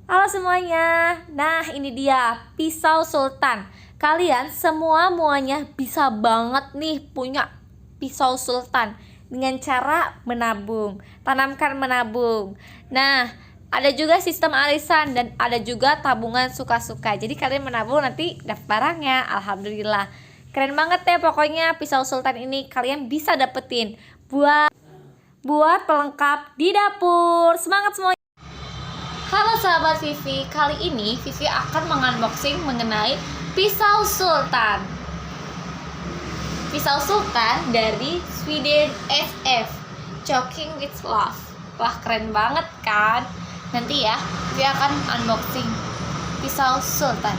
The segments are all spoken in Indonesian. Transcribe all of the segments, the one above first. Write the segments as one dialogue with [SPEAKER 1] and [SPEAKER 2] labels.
[SPEAKER 1] Halo semuanya. Nah, ini dia pisau sultan. Kalian semuanya bisa banget nih punya pisau sultan dengan cara menabung. Tanamkan menabung. Nah, ada juga sistem arisan dan ada juga tabungan suka-suka. Jadi kalian menabung nanti dapat barangnya. Alhamdulillah. Keren banget ya pokoknya pisau sultan ini kalian bisa dapetin buat pelengkap di dapur. Semangat semuanya. Halo sahabat Vivi, kali ini Vivi akan mengunboxing mengenai pisau sultan. Pisau sultan dari Sweden SF, Choking with Love. Wah, keren banget kan? Nanti ya, Vivi akan unboxing pisau sultan.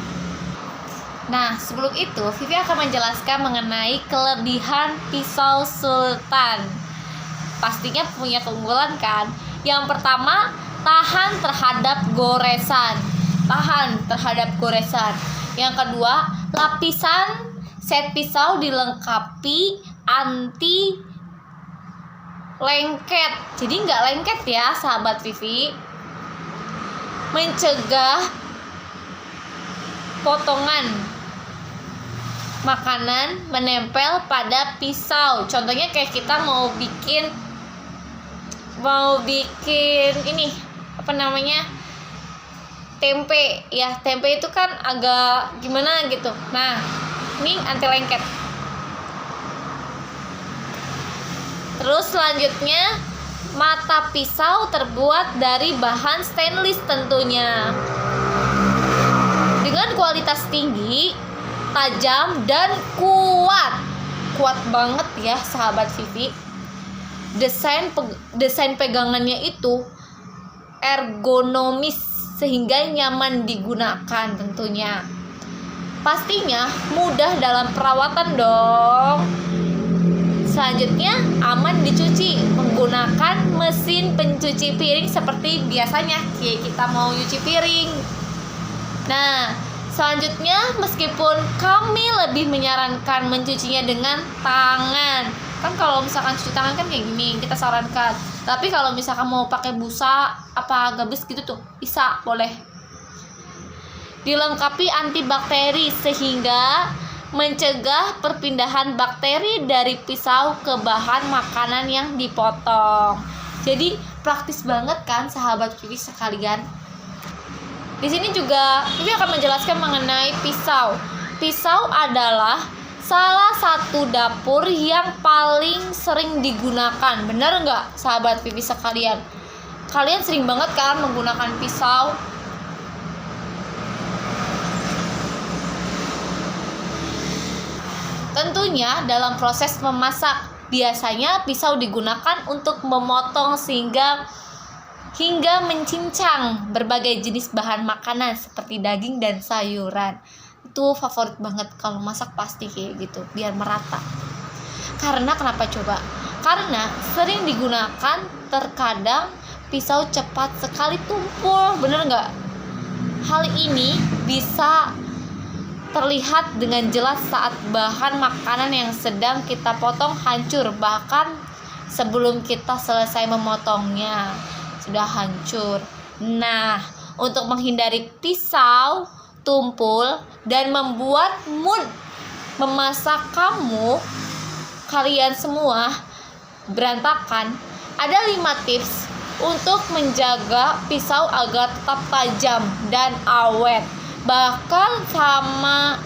[SPEAKER 1] Nah, sebelum itu Vivi akan menjelaskan mengenai kelebihan pisau sultan. Pastinya punya keunggulan kan? Yang pertama, tahan terhadap goresan. Yang kedua, lapisan set pisau dilengkapi anti lengket. Jadi nggak lengket ya sahabat Vivi. Mencegah potongan makanan menempel pada pisau. Contohnya kayak kita mau bikin ini tempe ya, tempe itu kan agak gimana gitu. Nah, ini anti lengket. Terus selanjutnya, mata pisau terbuat dari bahan stainless tentunya, dengan kualitas tinggi, tajam dan kuat banget ya sahabat Vivi. Desain pegangannya itu ergonomis sehingga nyaman digunakan tentunya. Pastinya mudah dalam perawatan dong. Selanjutnya, aman dicuci menggunakan mesin pencuci piring seperti biasanya kita mau nyuci piring. Nah, selanjutnya, meskipun kami lebih menyarankan mencucinya dengan tangan. Kan kalau misalkan cuci tangan kan kayak gini, kita sarankan. Tapi kalau misalkan mau pakai busa apa gabus gitu tuh bisa, boleh. Dilengkapi antibakteri sehingga mencegah perpindahan bakteri dari pisau ke bahan makanan yang dipotong. Jadi praktis banget kan sahabat Vivi sekalian. Di sini juga Vivi akan menjelaskan mengenai pisau. Pisau adalah salah satu dapur yang paling sering digunakan. Bener nggak sahabat Vivi sekalian? Kalian sering banget kan menggunakan pisau? Tentunya dalam proses memasak, biasanya pisau digunakan untuk memotong hingga mencincang berbagai jenis bahan makanan seperti daging dan sayuran. Itu favorit banget kalau masak, pasti kayak gitu biar merata. Karena kenapa coba? Karena sering digunakan, terkadang pisau cepat sekali tumpul, bener nggak? Hal ini bisa terlihat dengan jelas saat bahan makanan yang sedang kita potong hancur, bahkan sebelum kita selesai memotongnya sudah hancur. Nah, untuk menghindari pisau tumpul dan membuat mood memasak kalian semua berantakan, ada 5 tips untuk menjaga pisau agar tetap tajam dan awet, bahkan sama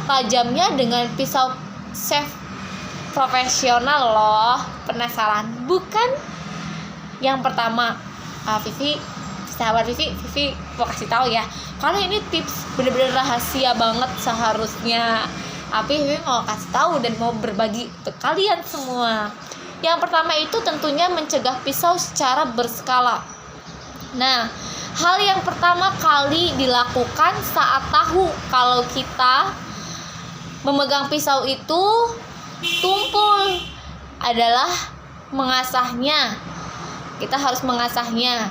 [SPEAKER 1] tajamnya dengan pisau chef profesional loh. Penasaran bukan? Yang pertama, sahabat Vivi mau kasih tahu ya, karena ini tips bener-bener rahasia banget seharusnya. Tapi Vivi mau kasih tahu dan mau berbagi ke kalian semua. Yang pertama itu tentunya mencegah pisau secara berskala. Nah, hal yang pertama kali dilakukan saat tahu kalau kita memegang pisau itu tumpul adalah mengasahnya. Kita harus mengasahnya.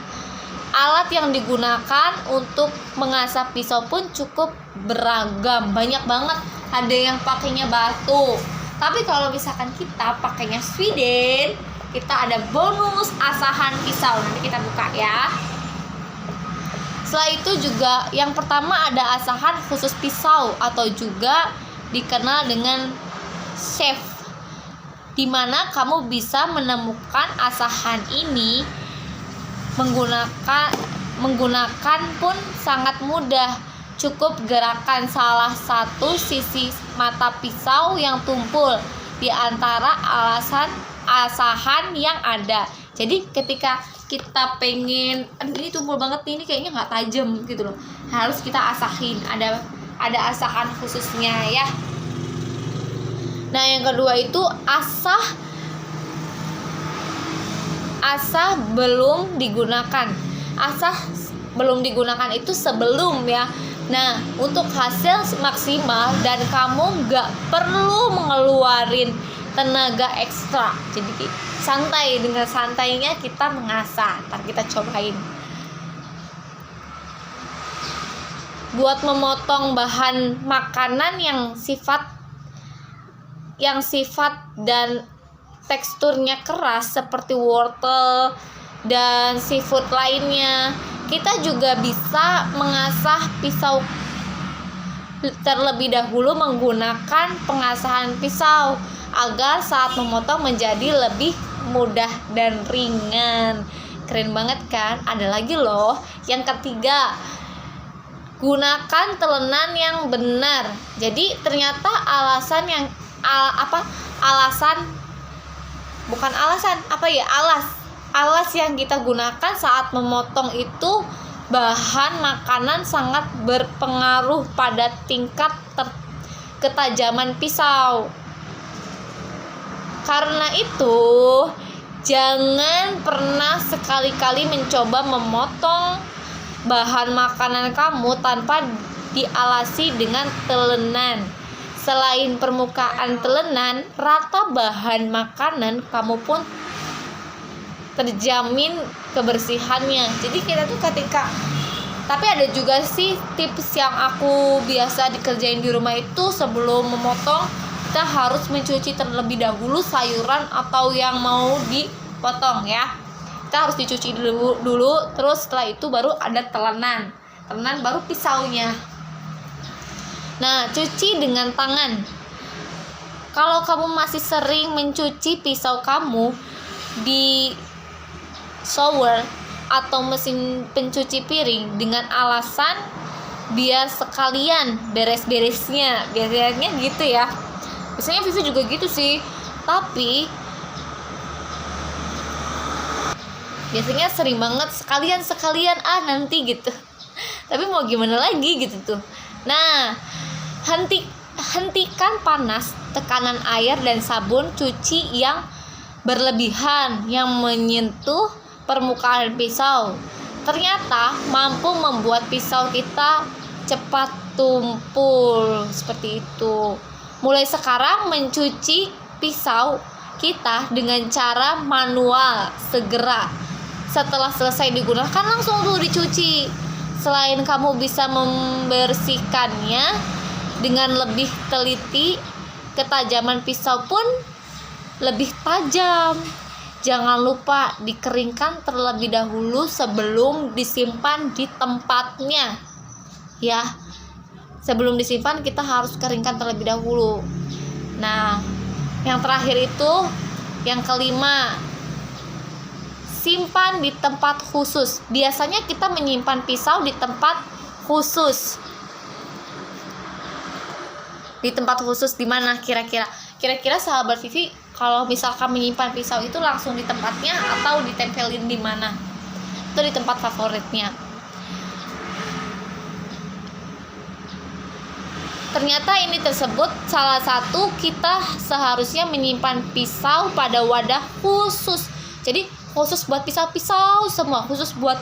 [SPEAKER 1] Alat yang digunakan untuk mengasah pisau pun cukup beragam, banyak banget. Ada yang pakainya batu. Tapi kalau misalkan kita pakainya Sweden, kita ada bonus asahan pisau. Nanti kita buka ya. Setelah itu juga yang pertama ada asahan khusus pisau atau juga dikenal dengan sheaf, di mana kamu bisa menemukan asahan ini menggunakan pun sangat mudah. Cukup gerakan salah satu sisi mata pisau yang tumpul di antara asahan yang ada. Jadi ketika kita pengen, aduh ini tumpul banget nih, ini kayaknya nggak tajam gitu loh, harus kita asahin, ada asahan khususnya ya. Nah yang kedua itu asah belum digunakan. Asah belum digunakan itu sebelum ya. Nah untuk hasil maksimal dan kamu nggak perlu mengeluarin tenaga ekstra, jadi santai, dengan santainya kita mengasah. Ntar kita cobain. Buat memotong bahan makanan yang sifat dan teksturnya keras seperti wortel dan seafood lainnya, kita juga bisa mengasah pisau terlebih dahulu menggunakan pengasahan pisau agar saat memotong menjadi lebih mudah dan ringan. Keren banget kan? Ada lagi loh yang ketiga, gunakan telenan yang benar. Jadi ternyata alas yang kita gunakan saat memotong itu bahan makanan sangat berpengaruh pada tingkat ketajaman pisau. Karena itu jangan pernah sekali-kali mencoba memotong bahan makanan kamu tanpa dialasi dengan telenan. Selain permukaan telenan, rata bahan makanan kamu pun terjamin kebersihannya. Jadi kita tuh tapi ada juga sih tips yang aku biasa dikerjain di rumah itu, sebelum memotong kita harus mencuci terlebih dahulu sayuran atau yang mau dipotong ya. Kita harus dicuci dulu, terus setelah itu baru ada telenan baru pisaunya. Nah, cuci dengan tangan. Kalau kamu masih sering mencuci pisau kamu di shower atau mesin pencuci piring dengan alasan biar sekalian beres-beresnya, biasanya gitu ya. Biasanya Vivi juga gitu sih, tapi biasanya sering banget sekalian nanti gitu. Tapi mau gimana lagi gitu tuh. Nah, hentikan panas, tekanan air dan sabun cuci yang berlebihan yang menyentuh permukaan pisau. Ternyata mampu membuat pisau kita cepat tumpul seperti itu. Mulai sekarang mencuci pisau kita dengan cara manual segera. Setelah selesai digunakan langsung dulu dicuci. Selain kamu bisa membersihkannya dengan lebih teliti, ketajaman pisau pun lebih tajam. Jangan lupa dikeringkan terlebih dahulu sebelum disimpan di tempatnya ya. Sebelum disimpan kita harus keringkan terlebih dahulu. Nah, yang terakhir itu yang kelima, simpan di tempat khusus. Biasanya kita menyimpan pisau di tempat khusus. Di tempat khusus di mana kira-kira? Kira-kira sahabat Vivi kalau misalkan menyimpan pisau itu langsung di tempatnya atau ditempelin di mana? Itu di tempat favoritnya. Ternyata ini tersebut salah satu kita seharusnya menyimpan pisau pada wadah khusus. Jadi khusus buat pisau-pisau semua, khusus buat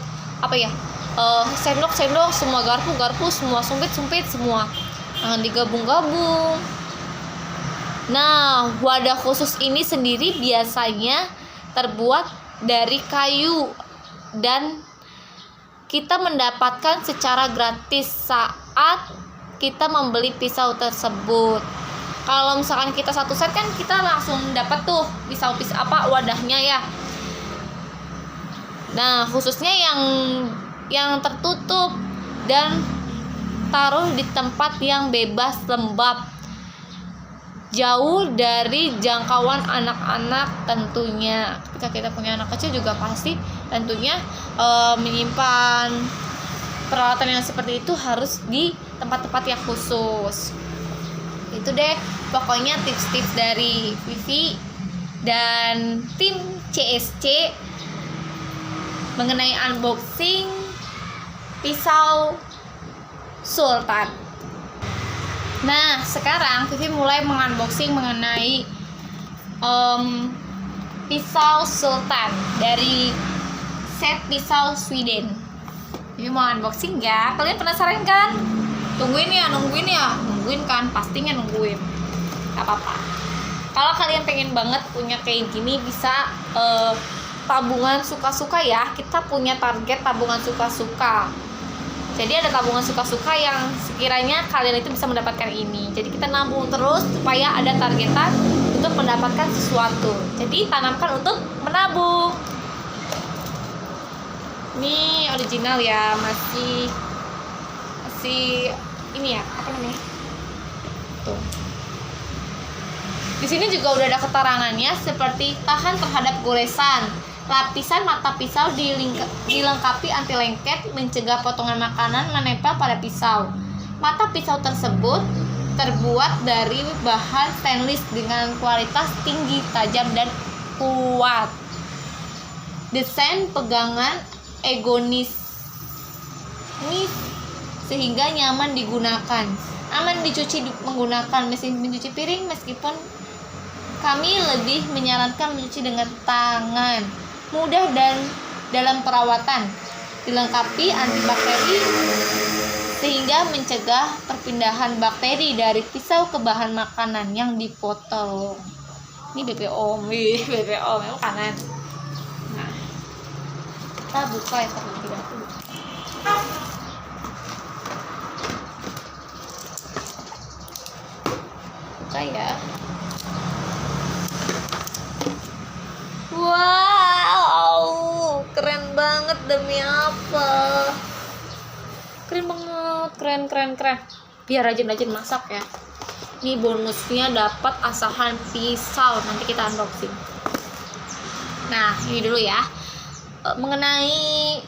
[SPEAKER 1] sendok-sendok semua, garpu-garpu semua, sumpit-sumpit semua. Jangan digabung-gabung. Nah, wadah khusus ini sendiri biasanya terbuat dari kayu dan kita mendapatkan secara gratis saat kita membeli pisau tersebut. Kalau misalkan kita satu set kan kita langsung dapat tuh pisau wadahnya ya. Nah, khususnya yang tertutup dan taruh di tempat yang bebas lembab, jauh dari jangkauan anak-anak tentunya. Ketika kita punya anak kecil juga pasti tentunya menyimpan peralatan yang seperti itu harus di tempat-tempat yang khusus. Itu deh pokoknya tips-tips dari Vivi dan tim CSC mengenai unboxing pisau Sultan. Nah, sekarang Vivi mulai mengunboxing mengenai pisau Sultan dari set pisau Sweden. Vivi mau unboxing ya. Kalian penasaran kan? Nungguin kan? Pastinya nungguin. Gak apa-apa. Kalau kalian pengen banget punya kayak gini, bisa tabungan suka-suka ya. Kita punya target tabungan suka-suka. Jadi ada tabungan suka-suka yang sekiranya kalian itu bisa mendapatkan ini. Jadi kita nabung terus supaya ada targetan untuk mendapatkan sesuatu. Jadi tanamkan untuk menabung. Ini original ya, masih ini ya, apa namanya? Tuh. Di sini juga udah ada keterangannya seperti tahan terhadap goresan. Lapisan mata pisau dilengkapi anti lengket, mencegah potongan makanan menempel pada pisau. Mata pisau tersebut terbuat dari bahan stainless dengan kualitas tinggi, tajam, dan kuat. Desain pegangan ergonomis sehingga nyaman digunakan. Aman dicuci menggunakan mesin pencuci piring, meskipun kami lebih menyarankan mencuci dengan tangan. Mudah dan dalam perawatan, dilengkapi antibakteri sehingga mencegah perpindahan bakteri dari pisau ke bahan makanan yang dipotong. Ini BPOM memang kanan. Nah, kita buka ya terlebih dahulu. Buka ya. Wow, keren banget, demi apa? Keren banget, keren. Biar rajin-rajin masak ya. Ini bonusnya dapat asahan pisau. Nanti kita unboxing. Nah, ini dulu ya. Mengenai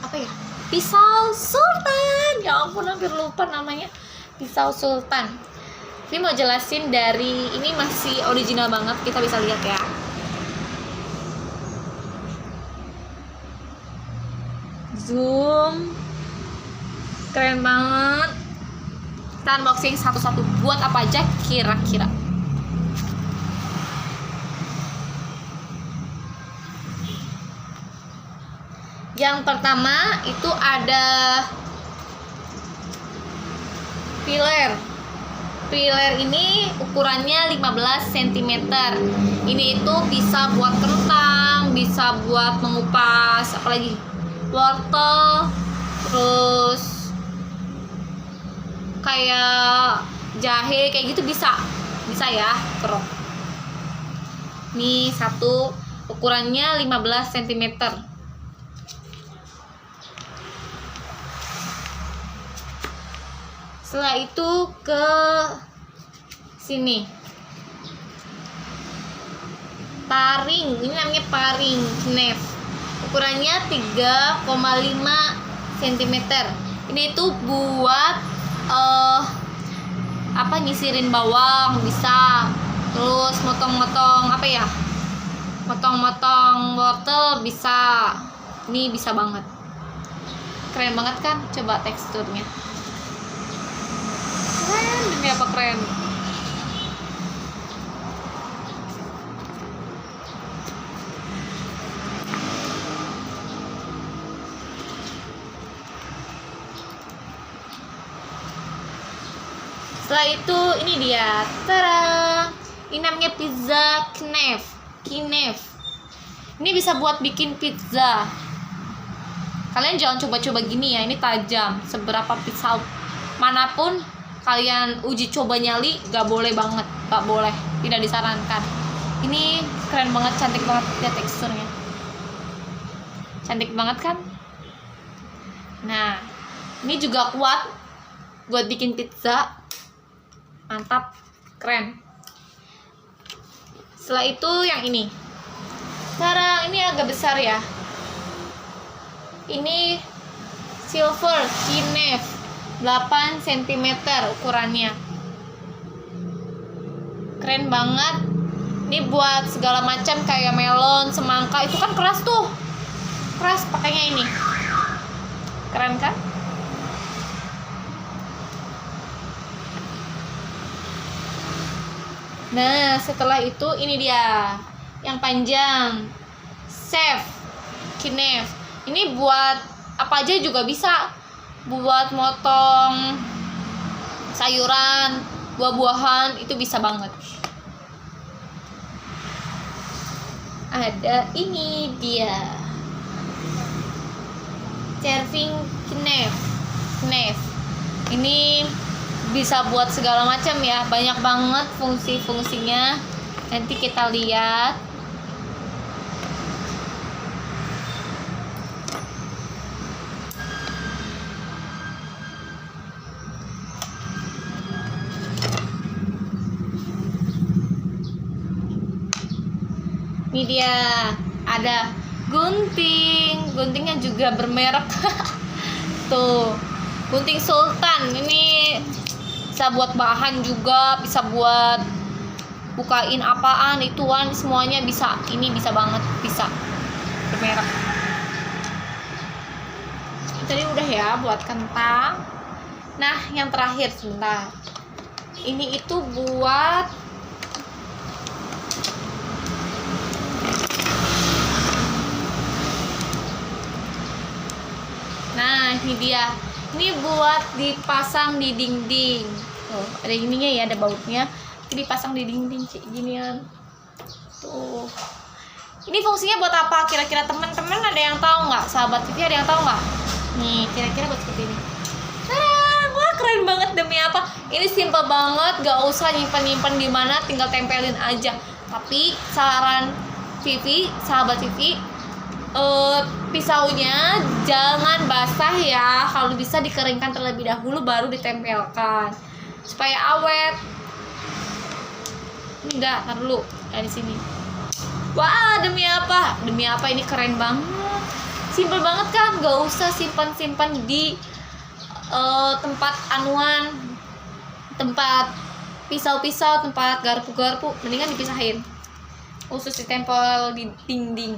[SPEAKER 1] apa ya? Pisau Sultan. Ya ampun, hampir lupa namanya. Pisau Sultan. Ini mau jelasin dari ini masih original banget. Kita bisa lihat ya. Zoom, keren banget. Kita unboxing satu-satu. Buat apa aja kira-kira? Yang pertama itu ada pilar. Pilar ini ukurannya 15 cm. Ini itu bisa buat kentang, bisa buat mengupas apalagi wortel, terus kayak jahe kayak gitu bisa ya, kerok. Ini satu, ukurannya 15 cm. Setelah itu ke sini, paring, ini namanya paring knife, ukurannya 3,5 cm. Ini tuh buat nyisirin bawang bisa, terus motong-motong motong-motong wortel bisa. Ini bisa banget, keren banget kan? Coba teksturnya keren, demi apa keren. Setelah itu ini dia, tada, ini namanya pizza knife. Ini bisa buat bikin pizza. Kalian jangan coba-coba gini ya, ini tajam. Seberapa pisau manapun kalian uji coba nyali, gak boleh banget, gak boleh, tidak disarankan. Ini keren banget, cantik banget, lihat teksturnya, cantik banget kan. Nah, Ini juga kuat buat bikin pizza. Mantap, keren. Setelah itu yang ini. Sekarang ini agak besar ya. Ini silver Knife 8 cm ukurannya. Keren banget. Ini buat segala macam kayak melon, semangka. Itu kan keras tuh. Keras pakainya ini. Keren kan? Nah, setelah itu ini dia yang panjang, Chef Knife. Ini buat apa aja juga bisa. Buat motong sayuran, buah-buahan itu bisa banget. Ada ini dia, Serving Knife. Ini bisa buat segala macam ya, banyak banget fungsi-fungsinya. Nanti kita lihat. Ini dia, ada guntingnya juga bermerek. Tuh, gunting Sultan. Ini bisa buat bahan juga, bisa buat bukain apaan, ituan, semuanya bisa. Ini bisa banget, bisa bermerek. Tadi udah ya buat kentang. Nah, yang terakhir sebentar. Ini itu buat ini dia. Ini buat dipasang di dinding. Tuh, ada ininya ya, ada bautnya. Ini dipasang di dinding ginian. Tuh. Ini fungsinya buat apa? Kira-kira teman-teman ada yang tahu nggak? Sahabat Vivi ada yang tahu nggak? Nih, kira-kira buat seperti ini. Wah, keren banget, demi apa? Ini simple banget, gak usah nyimpen-nyimpen di mana, tinggal tempelin aja. Tapi saran Vivi, sahabat Vivi, pisaunya jangan basah ya. Kalau bisa dikeringkan terlebih dahulu baru ditempelkan supaya awet. Ini enggak, tar dulu. Nah, di sini. Wah, demi apa? Demi apa, ini keren banget. Simple banget kan? Gak usah simpan-simpan di tempat anuan, tempat pisau-pisau, tempat garpu-garpu. Mendingan dipisahin. Khusus ditempel di dinding.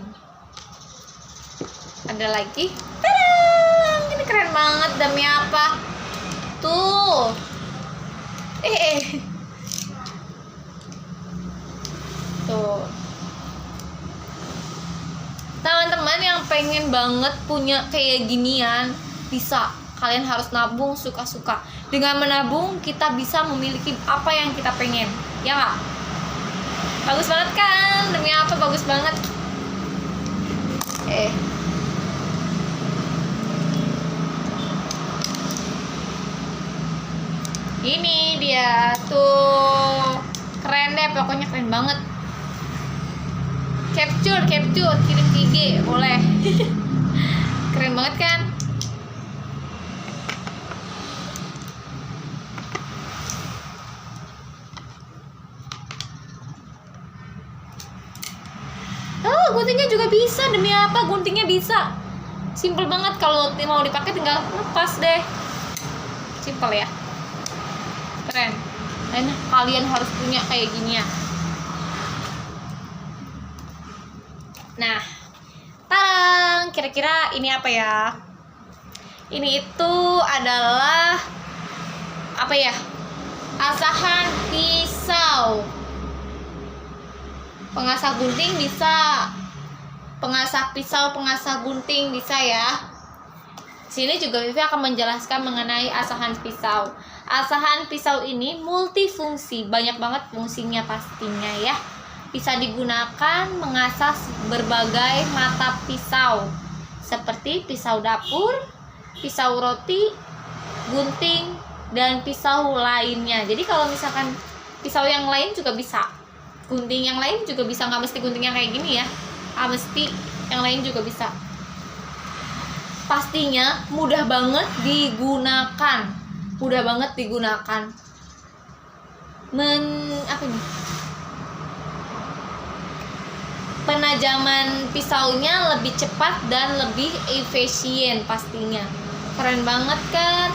[SPEAKER 1] Ada lagi. Tadang! Ini keren banget, demi apa? Tuh. Tuh. Teman-teman yang pengen banget punya kayak ginian, bisa. Kalian harus nabung suka-suka. Dengan menabung kita bisa memiliki apa yang kita pengen. Ya nggak? Bagus banget kan? Demi apa bagus banget? Ini dia tuh, keren deh, pokoknya keren banget. Capture, kirim ke IG boleh. Keren banget kan? Oh, guntingnya juga bisa, demi apa? Guntingnya bisa. Simple banget, kalau mau dipakai tinggal lepas deh. Simple ya. Keren. Dan kalian harus punya kayak gini ya. Nah, tarang, kira-kira ini apa ya? Ini itu adalah apa ya? Asahan pisau. Pengasah gunting bisa. Pengasah pisau, pengasah gunting bisa ya. Sini juga Vivi akan menjelaskan mengenai asahan pisau. Asahan pisau ini multifungsi, banyak banget fungsinya pastinya ya. Bisa digunakan mengasah berbagai mata pisau, seperti pisau dapur, pisau roti, gunting, dan pisau lainnya. Jadi kalau misalkan pisau yang lain juga bisa, gunting yang lain juga bisa, nggak mesti gunting yang kayak gini ya, mesti yang lain juga bisa. pastinya mudah banget digunakan. Mudah banget digunakan. Apa ini? Penajaman pisaunya lebih cepat dan lebih efisien pastinya. Keren banget kan?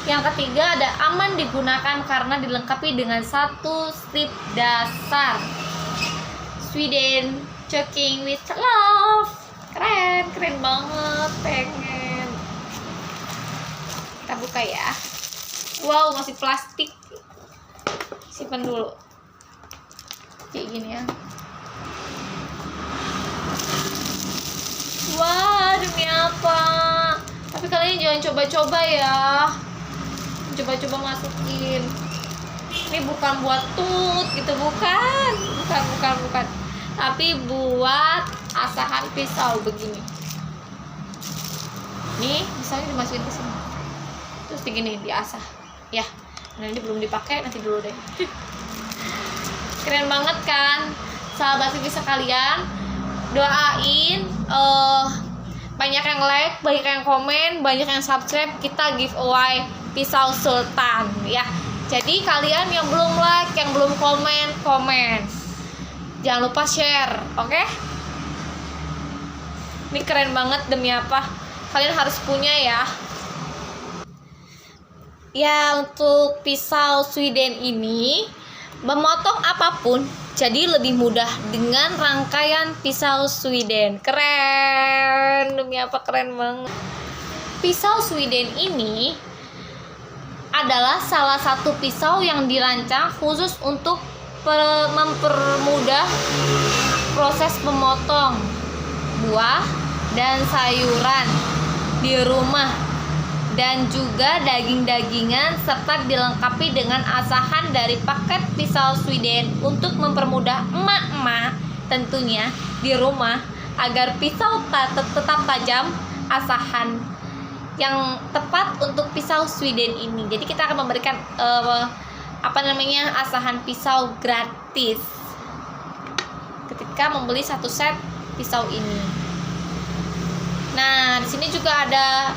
[SPEAKER 1] Yang ketiga ada aman digunakan karena dilengkapi dengan satu strip dasar. Sweden Choking with Love. Keren banget, pengen. Kita buka ya. Wow, masih plastik. Simpan dulu. Kayak gini ya. Wah, demi apa? Tapi kalian jangan coba-coba ya. Coba-coba masukin. Ini bukan buat tut gitu, bukan. Tapi buat asahan pisau begini. Nih, pisaunya dimasukin ke sini. Terus begini diasah. Ya. Nah, ini belum dipakai, nanti dulu deh. Keren banget kan, sahabat TV sekalian. Doain banyak yang like, banyak yang komen, banyak yang subscribe. Kita giveaway pisau sultan ya. Jadi kalian yang belum like, yang belum komen. Jangan lupa share, oke? Ini keren banget, demi apa? Kalian harus punya ya. Ya, untuk pisau Sweden ini memotong apapun jadi lebih mudah dengan rangkaian pisau Sweden. Keren, demi apa, keren banget. Pisau Sweden ini adalah salah satu pisau yang dirancang khusus untuk mempermudah proses memotong buah dan sayuran di rumah, dan juga daging-dagingan, serta dilengkapi dengan asahan dari paket pisau Sweden untuk mempermudah emak-emak tentunya di rumah agar pisau tetap tajam. Asahan yang tepat untuk pisau Sweden ini. Jadi kita akan memberikan asahan pisau gratis ketika membeli satu set pisau ini. Nah, di sini juga ada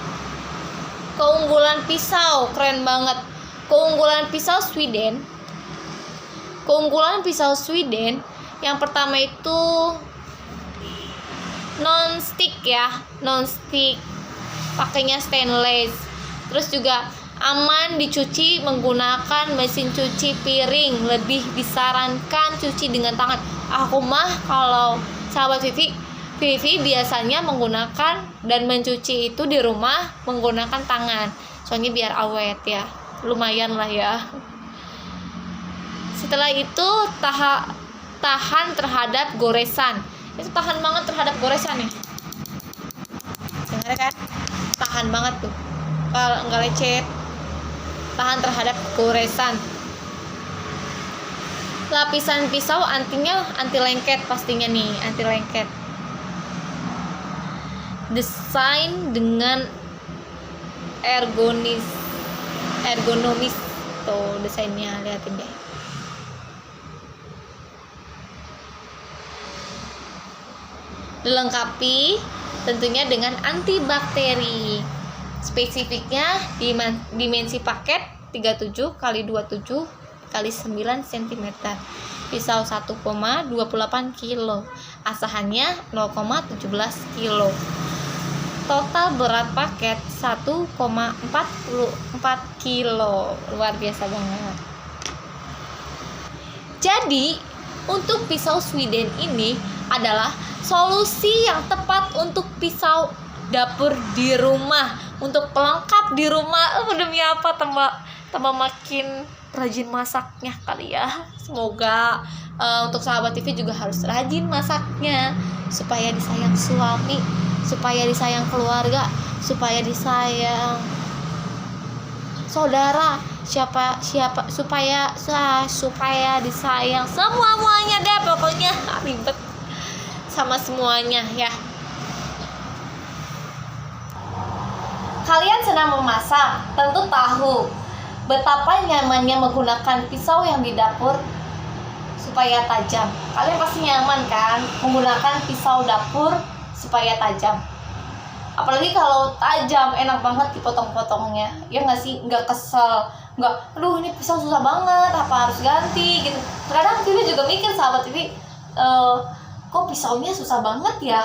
[SPEAKER 1] keunggulan pisau, keren banget. Keunggulan pisau Sweden yang pertama itu non-stick ya, pakainya stainless. Terus juga aman dicuci menggunakan mesin cuci piring. Lebih disarankan cuci dengan tangan. Aku mah kalau sahabat Vivi biasanya menggunakan dan mencuci itu di rumah menggunakan tangan, soalnya biar awet ya, lumayan lah ya. Setelah itu tahan terhadap goresan. Itu tahan banget terhadap goresan ya. Dengar kan? Tahan banget tuh. Kalau nggak lecet, tahan terhadap goresan. Lapisan pisau antinya anti lengket pastinya nih, anti lengket. Desain dengan ergonomis tuh desainnya, liatin deh. Dilengkapi tentunya dengan antibakteri. Spesifiknya dimensi paket 37 x 27 x 9 cm. Pisau 1,28 kg. Asahannya 0,17 kg. Total berat paket 1,44 kg. Luar biasa banget. Jadi, untuk pisau Sweden ini adalah solusi yang tepat untuk pisau dapur di rumah, untuk pelengkap di rumah. Demi apa, tambah makin rajin masaknya kali ya. Semoga untuk sahabat TV juga harus rajin masaknya supaya disayang suami, supaya disayang keluarga, supaya disayang saudara, supaya disayang semuanya deh, pokoknya ribet sama semuanya ya. Kalian senang memasak, tentu tahu betapa nyamannya menggunakan pisau yang di dapur supaya tajam. Kalian pasti nyaman kan menggunakan pisau dapur supaya tajam. Apalagi kalau tajam enak banget dipotong-potongnya, ya nggak sih? Nggak kesel, nggak aduh ini pisau susah banget apa harus ganti gitu. Kadang Vivi juga mikir, sahabat Vivi, kok pisaunya susah banget ya,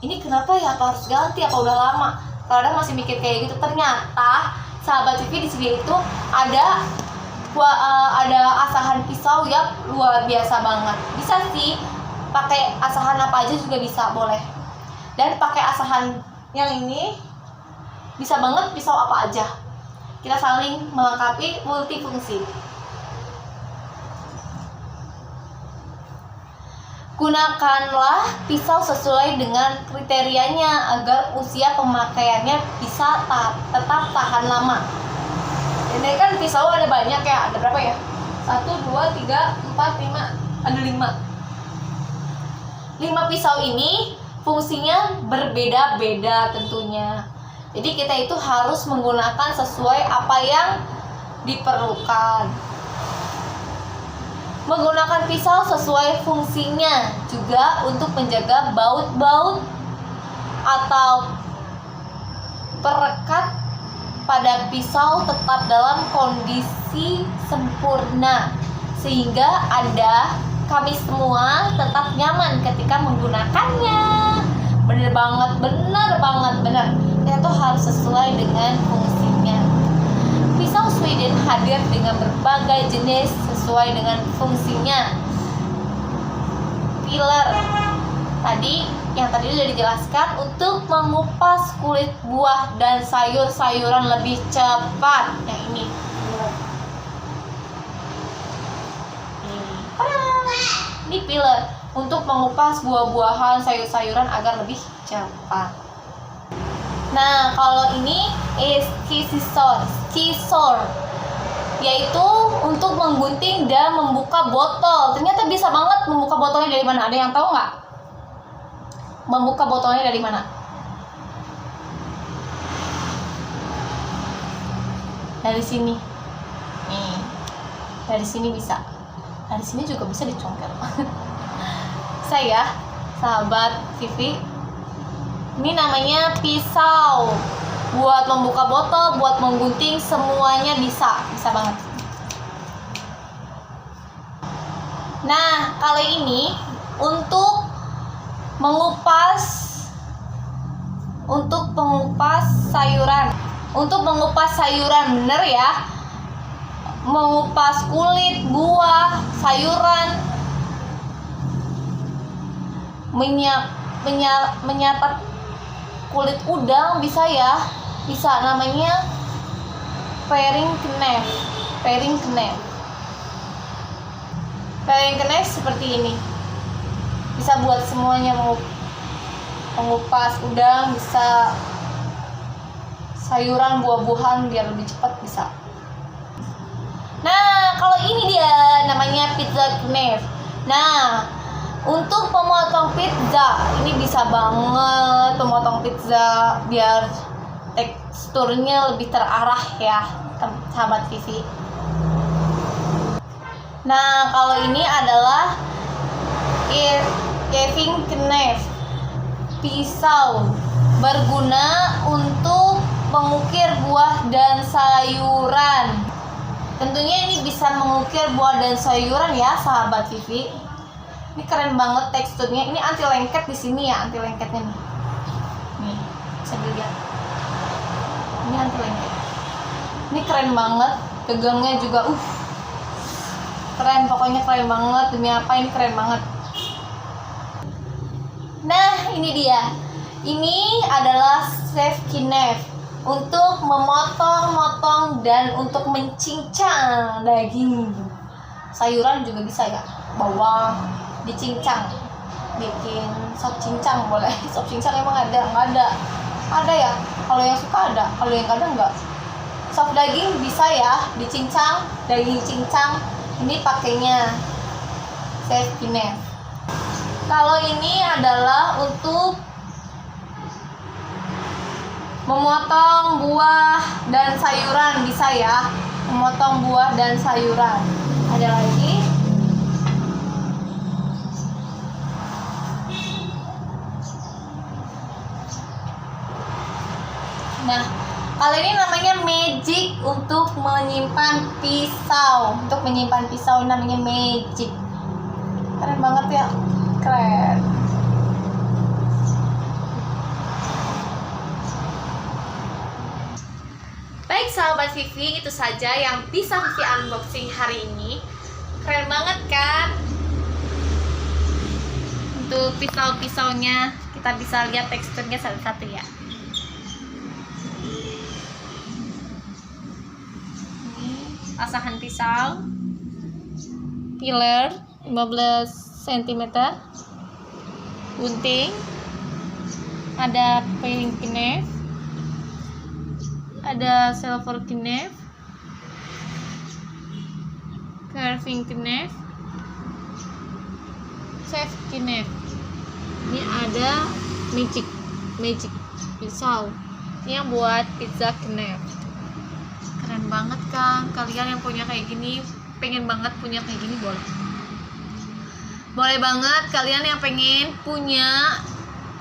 [SPEAKER 1] ini kenapa ya, apa harus ganti, apa udah lama. Kadang masih mikir kayak gitu. Ternyata sahabat Vivi di sini itu ada asahan pisau yang luar biasa banget. Bisa sih pakai asahan apa aja juga bisa, boleh. Dan pakai asahan yang ini bisa banget pisau apa aja. Kita saling melengkapi, multifungsi. Gunakanlah pisau sesuai dengan kriterianya agar usia pemakaiannya bisa tetap tahan lama. Ini kan pisau ada banyak ya, ada berapa ya? 1, 2, 3, 4, 5, ada 5. 5 pisau ini fungsinya berbeda-beda tentunya. Jadi kita itu harus menggunakan sesuai apa yang diperlukan. Menggunakan pisau sesuai fungsinya juga untuk menjaga baut-baut atau perekat pada pisau tetap dalam kondisi sempurna, sehingga Anda, kami semua tetap nyaman ketika menggunakannya. Bener banget. Kita tuh harus sesuai dengan fungsinya. Pisau Sweden hadir dengan berbagai jenis sesuai dengan fungsinya. Peeler yang tadi sudah dijelaskan untuk mengupas kulit buah dan sayur-sayuran lebih cepat. Yang ini peeler untuk mengupas buah-buahan, sayur-sayuran agar lebih cepat. Nah, kalau ini scissor, yaitu untuk menggunting dan membuka botol. Ternyata bisa banget membuka botolnya dari mana? Ada yang tahu nggak? Membuka botolnya dari mana? Dari sini. Nih, dari sini bisa. Dari sini juga bisa dicongkel. Saya, sahabat Vivi, ini namanya pisau. Buat membuka botol, buat menggunting, semuanya bisa banget. Nah, kali ini untuk mengupas sayuran. Untuk mengupas sayuran, bener ya. Mengupas kulit, buah, sayuran. Menyapat kulit udang bisa ya. Bisa, namanya paring knife. Paring knife seperti ini. Bisa buat semuanya, mengupas udang, bisa sayuran, buah-buahan biar lebih cepat bisa. Nah, kalau ini dia namanya pizza knife. Nah, untuk pemotong pizza ini bisa banget memotong pizza biar teksturnya lebih terarah ya, sahabat Vivi. Nah, kalau ini adalah carving knife, pisau berguna untuk mengukir buah dan sayuran. Tentunya ini bisa mengukir buah dan sayuran ya, sahabat Vivi. Ini keren banget teksturnya. Ini anti lengket di sini ya, anti lengketnya nih. Nih, bisa dilihat. Ini anti lengket. Ini keren banget, pegangnya juga keren, pokoknya keren banget. Demi apa ini keren banget. Nah, ini dia. Ini adalah safety knife untuk memotong-motong dan untuk mencincang daging. Sayuran juga bisa ya, bawang dicincang, bikin sop cincang boleh. Sop cincang emang ada? Nggak ada. Ada ya, kalau yang suka ada, kalau yang kadang nggak. Sop daging bisa ya, dicincang, daging cincang. Ini pakainya safety knife. Kalau ini adalah untuk memotong buah dan sayuran, bisa ya, memotong buah dan sayuran. Ada lagi. Nah, kalau ini namanya magic untuk menyimpan pisau. Untuk menyimpan pisau namanya magic. Keren banget ya, keren. Baik sahabat Vivi, itu saja yang bisa Vivi unboxing hari ini. Keren banget kan? Untuk pisau-pisaunya kita bisa lihat teksturnya satu-satu ya. Ini asahan pisau, pilar 15 cm, gunting, ada paling knife, ada silver knife, carving knife, safety knife. Ini ada magic pisau. Ini yang buat pizza knife. Keren banget kan? Kalian yang punya kayak gini, pengen banget punya kayak gini, boleh banget. Kalian yang pengen punya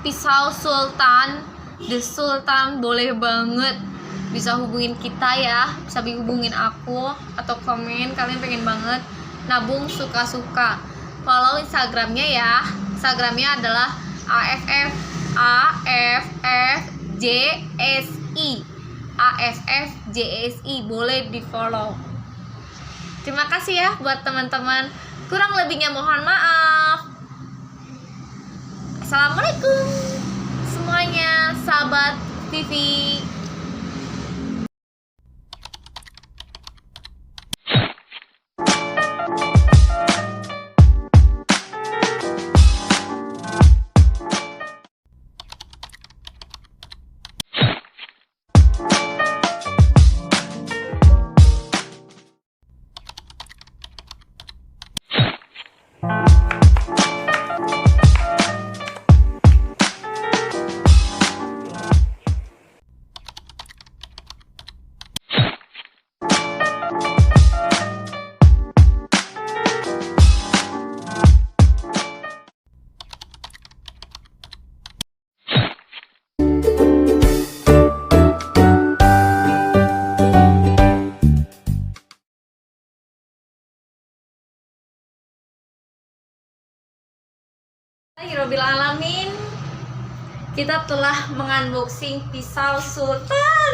[SPEAKER 1] pisau sultan, the sultan, boleh banget. Bisa hubungin kita ya, bisa hubungin aku atau komen kalian pengen banget nabung suka-suka. Follow Instagramnya ya. Instagramnya adalah AFFJSI. Boleh di follow. Terima kasih ya buat teman-teman. Kurang lebihnya mohon maaf. Assalamualaikum semuanya, sahabat Vivi. Alhamdulillahirabbil alamin. Kita telah mengunboxing pisau sultan.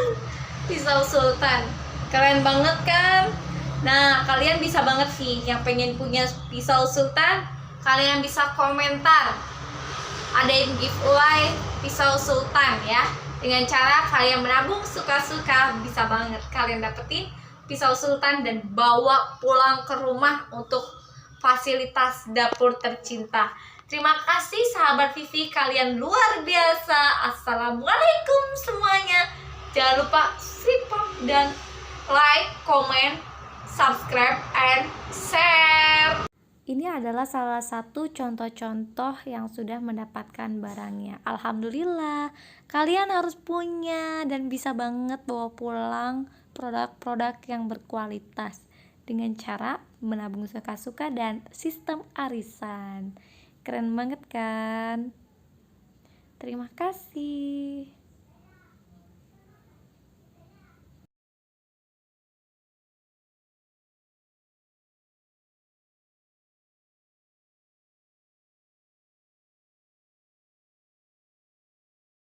[SPEAKER 1] Pisau sultan. Keren banget kan? Nah, kalian bisa banget sih yang pengen punya pisau sultan, kalian bisa komentar. Ada yang giveaway pisau sultan ya. Dengan cara kalian menabung suka-suka, bisa banget kalian dapetin pisau sultan dan bawa pulang ke rumah untuk fasilitas dapur tercinta. Terima kasih sahabat Vivi, kalian luar biasa. Assalamualaikum semuanya. Jangan lupa support dan like, comment, subscribe, and share. Ini adalah salah satu contoh-contoh yang sudah mendapatkan barangnya. Alhamdulillah, kalian harus punya dan bisa banget bawa pulang produk-produk yang berkualitas dengan cara menabung suka-suka dan sistem arisan. Keren banget kan? Terima kasih.